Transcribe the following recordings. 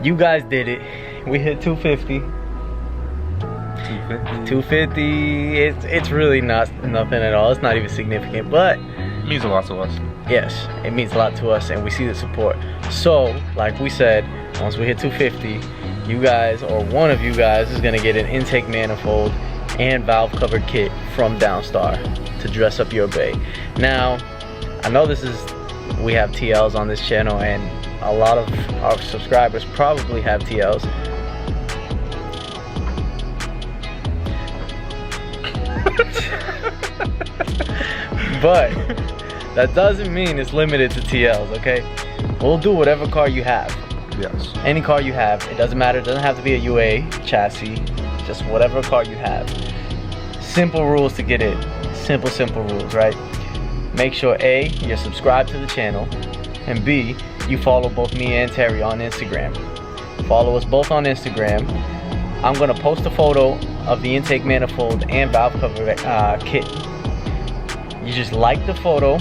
You guys did it. We hit 250. 250. It's really not nothing at all. It's not even significant, but it means a lot to us. Yes, it means a lot to us, and we see the support. So, like we said, once we hit 250, you guys, or one of you guys, is gonna get an intake manifold and valve cover kit from Downstar to dress up your bay. Now, I know we have TLs on this channel, and a lot of our subscribers probably have TLs. But that doesn't mean it's limited to TLs, okay? We'll do whatever car you have. Yes. Any car you have. It doesn't matter. It doesn't have to be a UA chassis. Just whatever car you have. Simple rules to get in. Simple rules, right? Make sure A, you're subscribed to the channel, and B, you follow both me and Terry on Instagram. Follow us both on Instagram. I'm gonna post a photo of the intake manifold and valve cover kit. You just like the photo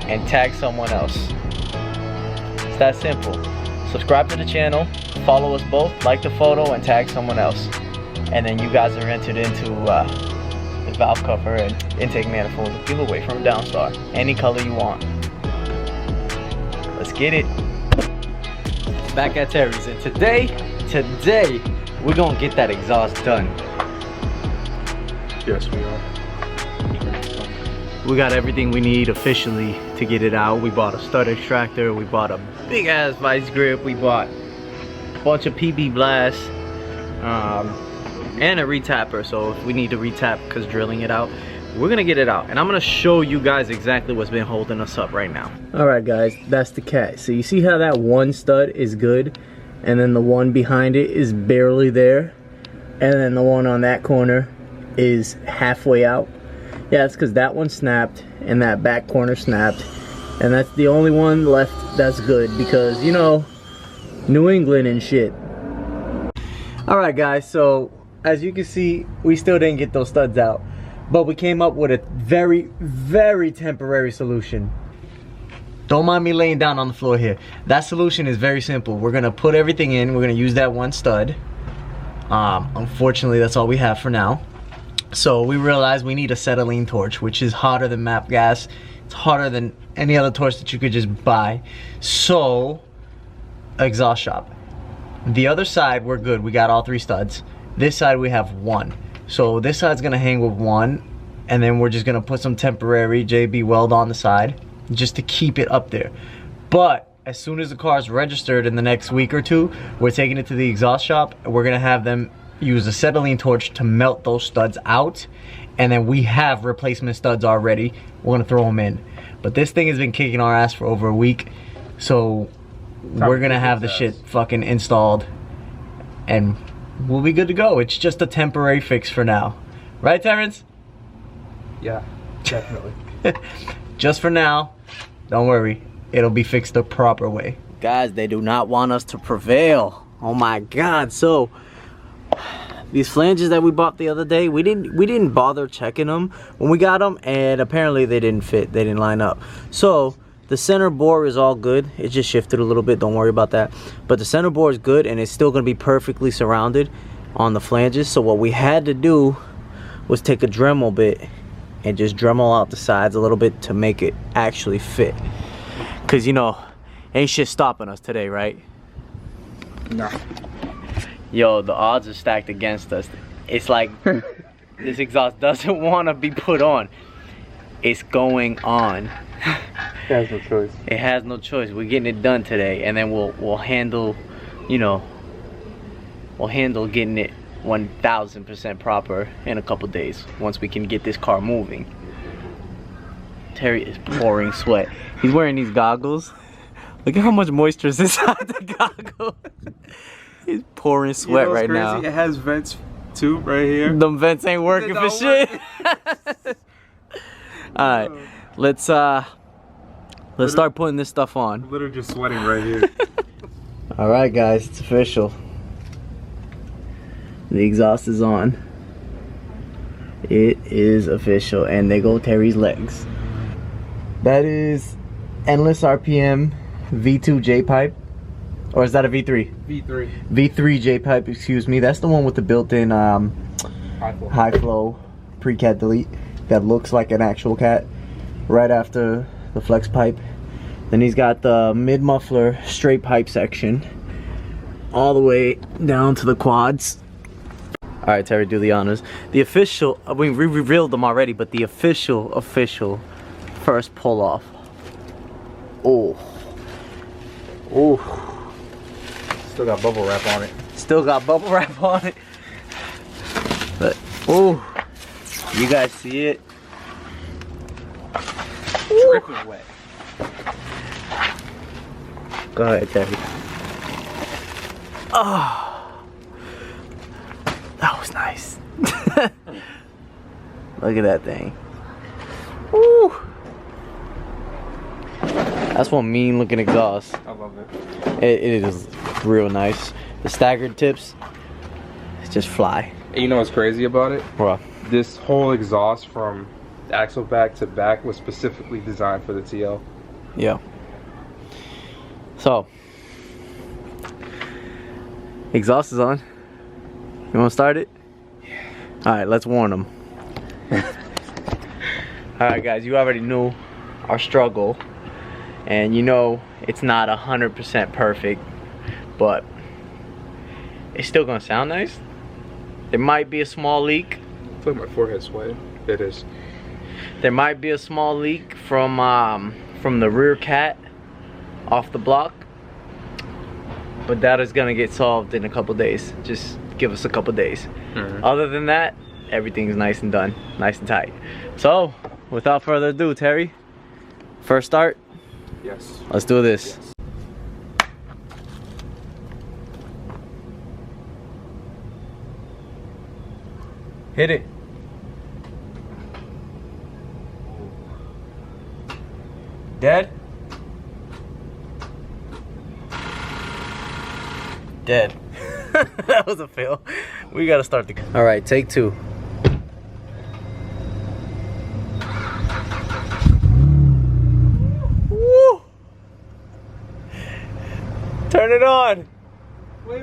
and tag someone else. It's that simple. Subscribe to the channel, follow us both, like the photo, and tag someone else. And then you guys are entered into the valve cover and intake manifold giveaway from Downstar. Any color you want. Let's get it. Back at Terry's, and today, we're gonna get that exhaust done. Yes, we are. We got everything we need officially to get it out. We bought a stud extractor, we bought a big ass vice grip, we bought a bunch of PB blasts, and a retapper. So if we need to retap because drilling it out, we're gonna get it out. And I'm gonna show you guys exactly what's been holding us up right now. All right guys, that's the cat. So you see how that one stud is good, and then the one behind it is barely there, and then the one on that corner is halfway out. Yeah, it's because that one snapped and that back corner snapped, and that's the only one left that's good because, you know, New England and shit. Alright guys, so as you can see, we still didn't get those studs out, but we came up with a very temporary solution. Don't mind me laying down on the floor here. That solution is very simple. We're gonna put everything in, we're gonna use that one stud. Unfortunately, that's all we have for now. So we realized we need a acetylene torch, which is hotter than MAP gas. It's hotter than any other torch that you could just buy. So, exhaust shop. The other side, we're good. We got all three studs. This side, we have one. So this side's gonna hang with one, and then we're just gonna put some temporary JB weld on the side, just to keep it up there. But as soon as the car is registered in the next week or two, we're taking it to the exhaust shop, and we're gonna have them use a acetylene torch to melt those studs out, and then we have replacement studs already. We're gonna throw them in. But this thing has been kicking our ass for over a week, so we're gonna have the shit fucking installed, and we'll be good to go. It's just a temporary fix for now, right, Terrence? Yeah, definitely. Just for now. Don't worry, it'll be fixed the proper way. Guys, they do not want us to prevail. Oh my God! So these flanges that we bought the other day, we didn't bother checking them when we got them, and apparently they didn't fit. They didn't line up. So the center bore is all good. It just shifted a little bit. Don't worry about that. But the center bore is good, and it's still going to be perfectly surrounded on the flanges. So what we had to do was take a Dremel bit and just Dremel out the sides a little bit to make it actually fit. Cause you know, ain't shit stopping us today, right? No. Yo, the odds are stacked against us. It's like this exhaust doesn't want to be put on. It's going on. It has no choice. It has no choice. We're getting it done today, and then we'll handle, you know, we'll handle getting it 1000% proper in a couple days once we can get this car moving. Terry is pouring sweat. He's wearing these goggles. Look at how much moisture is inside the goggles. He's pouring sweat right now. It has vents too, right here. Them vents ain't working for shit. Alright, let's start putting this stuff on. I'm literally just sweating right here. Alright guys, it's official. The exhaust is on. It is official, and there go Terry's legs. That is EndlessRPM V2 J pipe. Or is that a V3? V3. V3 J pipe, excuse me. That's the one with the built-in high flow pre-cat delete that looks like an actual cat right after the flex pipe. Then he's got the mid muffler straight pipe section all the way down to the quads. All right, Terry, do the honors. The official, we revealed them already, but the official first pull off. Oh. Oh. Still got bubble wrap on it. Still got bubble wrap on it. But, oh, you guys see it? Dripping wet. Go ahead, Terry. Oh, that was nice. Look at that thing. Woo. That's one mean looking exhaust. I love it. It is real nice. The staggered tips just fly. And you know what's crazy about it? What? This whole exhaust from axle back to back was specifically designed for the TL. Yeah. So, exhaust is on. You want to start it? Yeah. All right, let's warn them. All right, guys, you already knew our struggle, and you know it's not 100% perfect, but it's still gonna sound nice. There might be a small leak. I feel like my forehead's sweating. It is. There might be a small leak from the rear cat off the block, but that is gonna get solved in a couple days. Just give us a couple days. Other than that, everything's nice and done, nice and tight. So, without further ado, Terry, first start. Yes. Let's do this. Yes. Hit it. Dead? Dead. That was a fail. We gotta start the... All right, take two. Woo! Turn it on. Wait.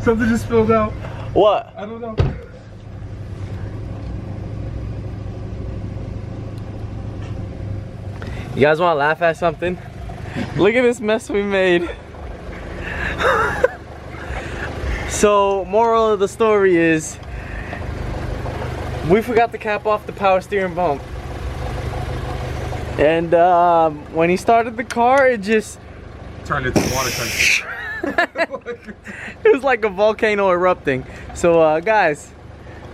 Something just spilled out. What? I don't know. You guys want to laugh at something? Look at this mess we made. So, moral of the story is, we forgot to cap off the power steering bump. And when he started the car, it just Turned into water country. it was like a volcano erupting. So guys,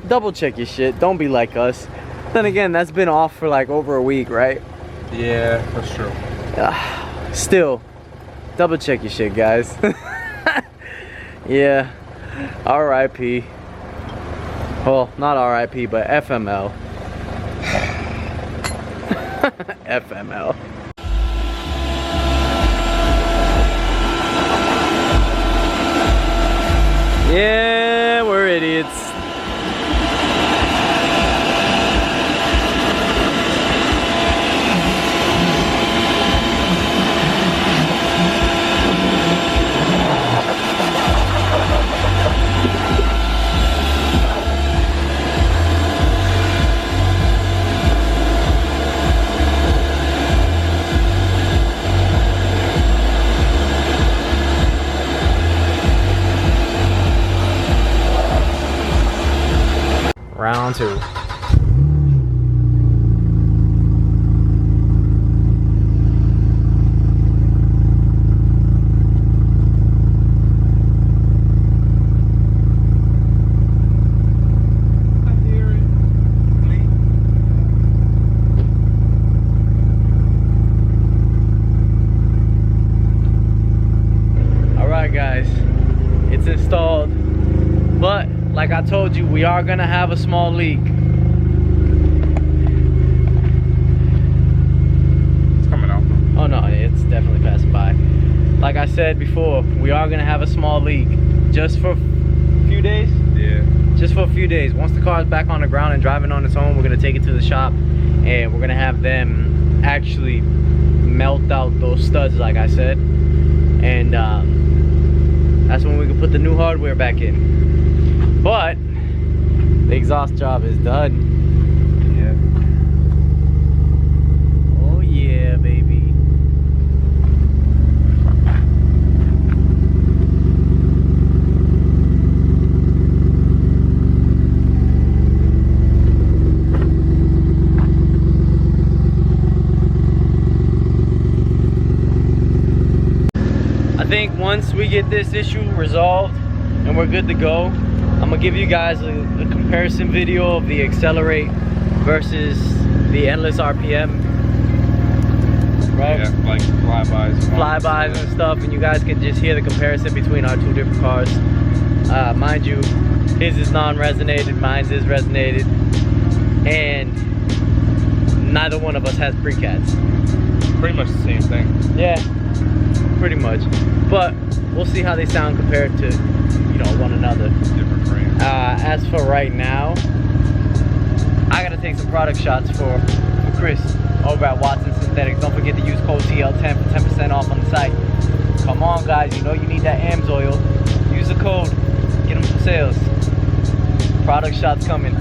double check your shit. Don't be like us. Then again, that's been off for like over a week, right? Yeah, that's true. Still, double check your shit, guys. Yeah, RIP. Well, not RIP, but FML. FML. Yeah, we're idiots. Round two. Alright guys, it's installed, but like I told you, we are gonna have a small leak. It's coming out. Oh no, it's definitely passing by. Like I said before, we are gonna have a small leak just for a few days. Yeah. Just for a few days. Once the car is back on the ground and driving on its own, we're gonna take it to the shop and we're gonna have them actually melt out those studs, like I said. and that's when we can put the new hardware back in. But the exhaust job is done. Yeah. Oh yeah, baby. I think once we get this issue resolved and we're good to go, I'm gonna give you guys a comparison video of the Accelerate versus the Endless RPM. Right? Yeah, like Flybys and stuff, and you guys can just hear the comparison between our two different cars. Mind you, his is non-resonated, mine's is resonated, and neither one of us has precats. Pretty much the same thing. Yeah, pretty much. But we'll see how they sound compared to, you know, one another. Different frames. As for right now, I gotta take some product shots for Chris over at Watson Synthetics. Don't forget to use code TL10 for 10% off on the site. Come on, guys, you know you need that AMS oil. Use the code, get them some sales. Product shots coming.